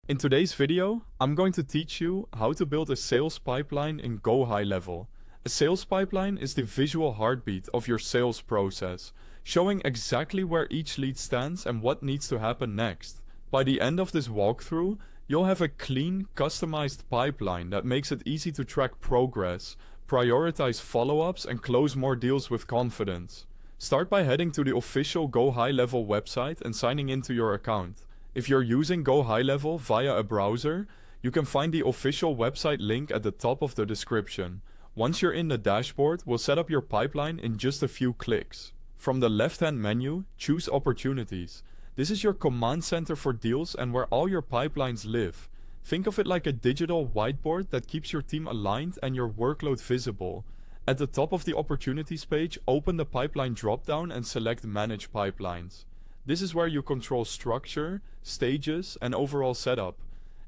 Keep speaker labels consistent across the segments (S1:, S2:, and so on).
S1: In today's video, I'm going to teach you how to build a sales pipeline in GoHighLevel. A sales pipeline is the visual heartbeat of your sales process, showing exactly where each lead stands and what needs to happen next. By the end of this walkthrough, you'll have a clean, customized pipeline that makes it easy to track progress, prioritize follow-ups, and close more deals with confidence. Start by heading to the official GoHighLevel website and signing into your account. If you're using GoHighLevel via a browser, you can find the official website link at the top of the description. Once you're in the dashboard, we'll set up your pipeline in just a few clicks. From the left-hand menu, choose Opportunities. This is your command center for deals and where all your pipelines live. Think of it like a digital whiteboard that keeps your team aligned and your workload visible. At the top of the Opportunities page, open the pipeline dropdown and select Manage Pipelines. This is where you control structure, stages, and overall setup.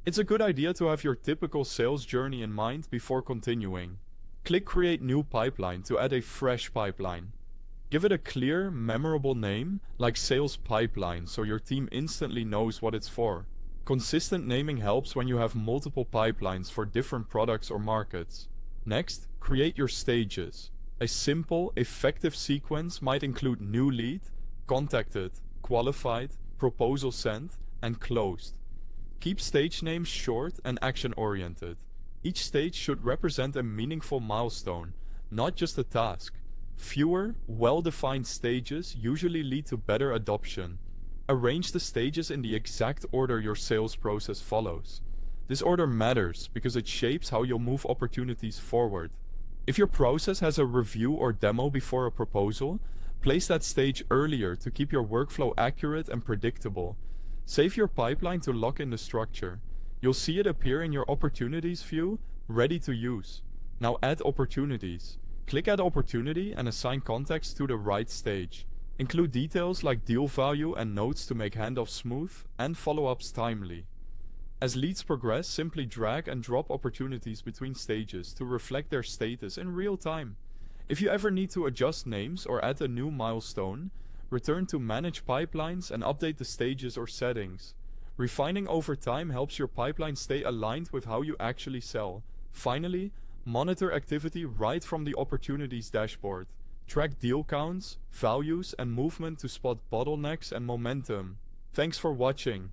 S1: It's a good idea to have your typical sales journey in mind before continuing. Click Create New Pipeline to add a fresh pipeline. Give it a clear, memorable name, like Sales Pipeline, so your team instantly knows what it's for. Consistent naming helps when you have multiple pipelines for different products or markets. Next, create your stages. A simple, effective sequence might include new lead, contacted, qualified, proposal sent, and closed. Keep stage names short and action-oriented. Each stage should represent a meaningful milestone, not just a task. Fewer, well-defined stages usually lead to better adoption. Arrange the stages in the exact order your sales process follows. This order matters because it shapes how you'll move opportunities forward. If your process has a review or demo before a proposal, place that stage earlier to keep your workflow accurate and predictable. Save your pipeline to lock in the structure. You'll see it appear in your Opportunities view, ready to use. Now add opportunities. Click Add Opportunity and assign context to the right stage. Include details like deal value and notes to make handoffs smooth and follow-ups timely. As leads progress, simply drag and drop opportunities between stages to reflect their status in real time. If you ever need to adjust names or add a new milestone, return to Manage Pipelines and update the stages or settings. Refining over time helps your pipeline stay aligned with how you actually sell. Finally, monitor activity right from the Opportunities dashboard. Track deal counts, values, and movement to spot bottlenecks and momentum. Thanks for watching.